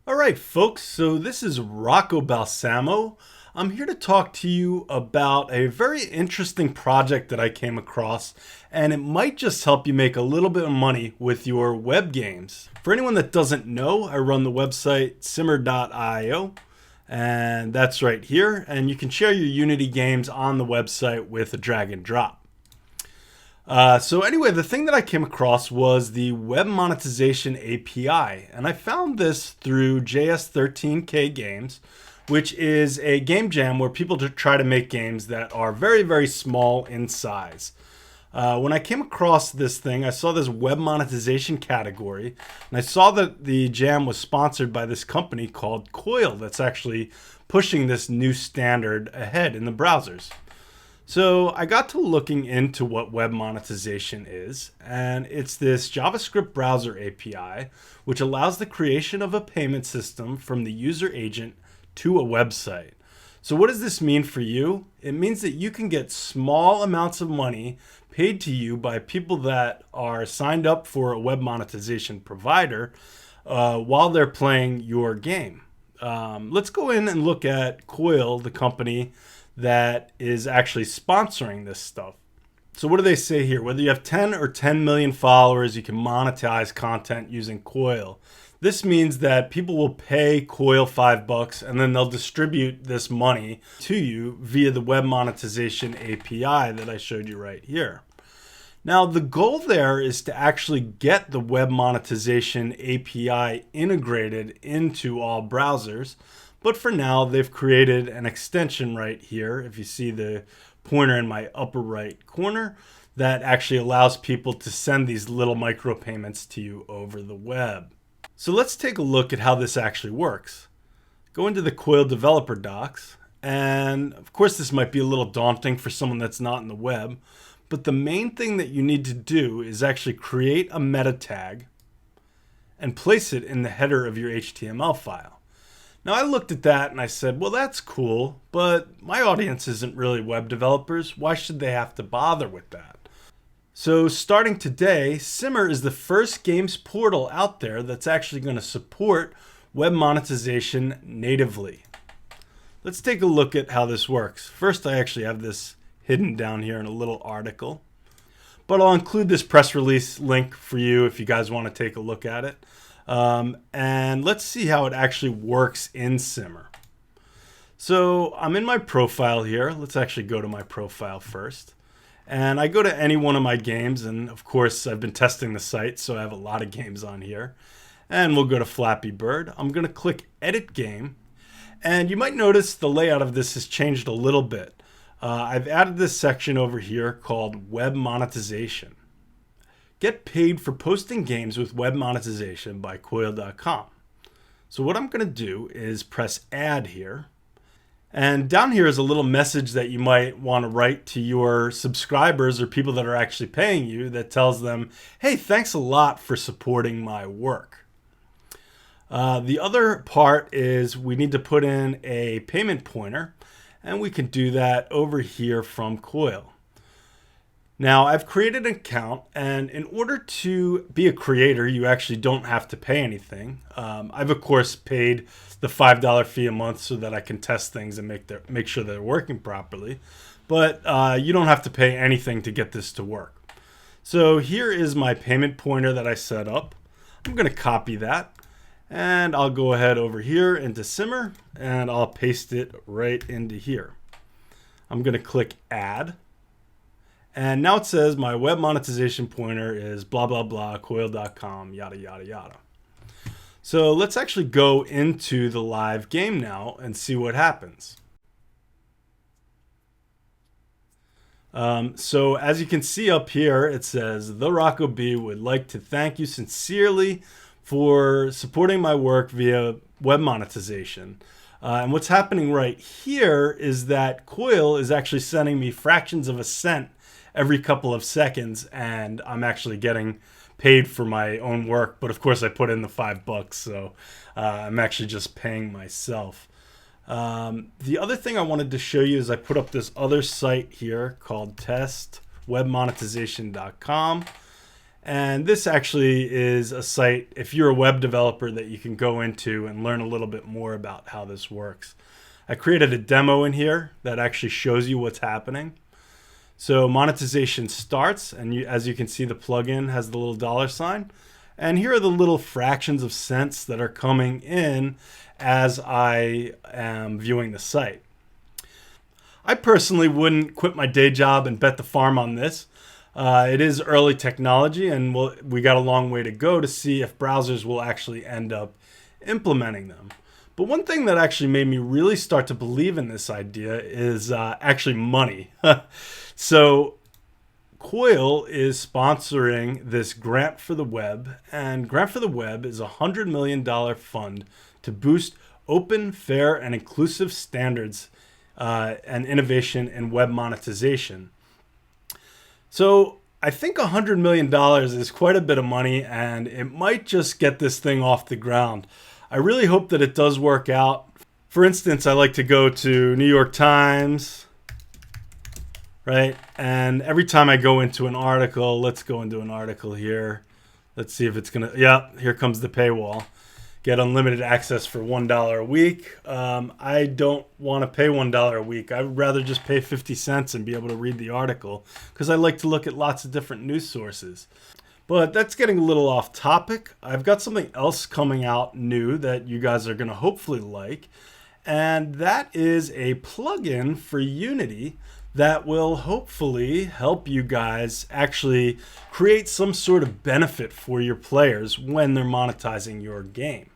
All right, folks, so this is Rocco Balsamo. I'm here to talk to you about a very interesting project that I came across, and it might just help you make a little bit of money with your web games. For anyone that doesn't know, I run the website Simmer.io, and that's right here, and you can share your Unity games on the website with a drag and drop. So anyway, the thing that I came across was the Web Monetization API, and I found this through JS13K Games, which is a game jam where people try to make games that are very, very small in size. When I came across this thing, I saw this web monetization category, and I saw that the jam was sponsored by this company called Coil that's actually pushing this new standard ahead in the browsers. So I got to looking into what web monetization is, and it's this JavaScript browser API, which allows the creation of a payment system from the user agent to a website. So what does this mean for you? It means that you can get small amounts of money paid to you by people that are signed up for a web monetization provider while they're playing your game. Let's go in and look at Coil, the company that is actually sponsoring this stuff. So what do they say here? Whether you have 10 or 10 million followers, you can monetize content using Coil. This means that people will pay Coil $5 and then they'll distribute this money to you via the Web Monetization API that I showed you right here. Now, the goal there is to actually get the Web Monetization API integrated into all browsers. But for now, they've created an extension right here, if you see the pointer in my upper right corner, that actually allows people to send these little micropayments to you over the web. So let's take a look at how this actually works. Go into the Coil developer docs, and of course this might be a little daunting for someone that's not in the web, but the main thing that you need to do is actually create a meta tag and place it in the header of your HTML file. Now I looked at that and I said, well, that's cool, but my audience isn't really web developers. Why should they have to bother with that? So starting today, Simmer is the first games portal out there that's actually going to support web monetization natively. Let's take a look at how this works. First, I actually have this hidden down here in a little article, but I'll include this press release link for you if you guys want to take a look at it. And let's see how it actually works in Simmer. So I'm in my profile here. Let's actually go to my profile first. And I go to any one of my games. And of course, I've been testing the site, so I have a lot of games on here. And we'll go to Flappy Bird. I'm going to click Edit Game. And you might notice the layout of this has changed a little bit. I've added this section over here called Web Monetization. Get paid for posting games with web monetization by Coil.com. So what I'm going to do is press add here. And down here is a little message that you might want to write to your subscribers or people that are actually paying you that tells them, hey, thanks a lot for supporting my work. The other part is we need to put in a payment pointer, and we can do that over here from Coil. Now, I've created an account, and in order to be a creator, you actually don't have to pay anything. I've, of course, paid the $5 fee a month so that I can test things and make sure they're working properly. But you don't have to pay anything to get this to work. So here is my payment pointer that I set up. I'm going to copy that, and I'll go ahead over here into Simmer, and I'll paste it right into here. I'm going to click Add. And now it says my web monetization pointer is blah, blah, blah, coil.com, yada, yada, yada. So let's actually go into the live game now and see what happens. So as you can see up here, it says, The Rocco B would like to thank you sincerely for supporting my work via web monetization. And what's happening right here is that Coil is actually sending me fractions of a cent every couple of seconds, and I'm actually getting paid for my own work. But of course I put in the $5, so I'm actually just paying myself. The other thing I wanted to show you is I put up this other site here called testwebmonetization.com, And this actually is a site, if you're a web developer, that you can go into and learn a little bit more about how this works. I created a demo in here that actually shows you what's happening. So monetization starts, and as you can see, the plugin has the little dollar sign. And here are the little fractions of cents that are coming in as I am viewing the site. I personally wouldn't quit my day job and bet the farm on this. It is early technology, and we got a long way to go to see if browsers will actually end up implementing them. But one thing that actually made me really start to believe in this idea is actually money. So Coil is sponsoring this Grant for the Web, and Grant for the Web is a $100 million fund to boost open, fair, and inclusive standards and innovation in web monetization. So I think $100 million is quite a bit of money, and it might just get this thing off the ground. I really hope that it does work out. For instance, I like to go to New York Times, right? And every time I go into an article, let's go into an article here. Let's see if it's gonna, yeah, here comes the paywall. Get unlimited access for $1 a week. I don't want to pay $1 a week. I'd rather just pay 50 cents and be able to read the article because I like to look at lots of different news sources. But that's getting a little off topic. I've got something else coming out new that you guys are going to hopefully like. And that is a plugin for Unity that will hopefully help you guys actually create some sort of benefit for your players when they're monetizing your game.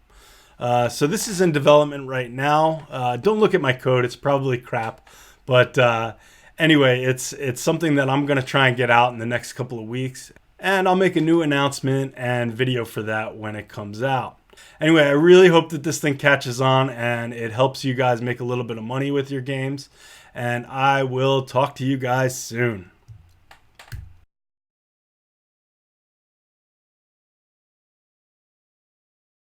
So this is in development right now. Don't look at my code. It's probably crap. But anyway, it's something that I'm going to try and get out in the next couple of weeks. And I'll make a new announcement and video for that when it comes out. Anyway, I really hope that this thing catches on and it helps you guys make a little bit of money with your games. And I will talk to you guys soon.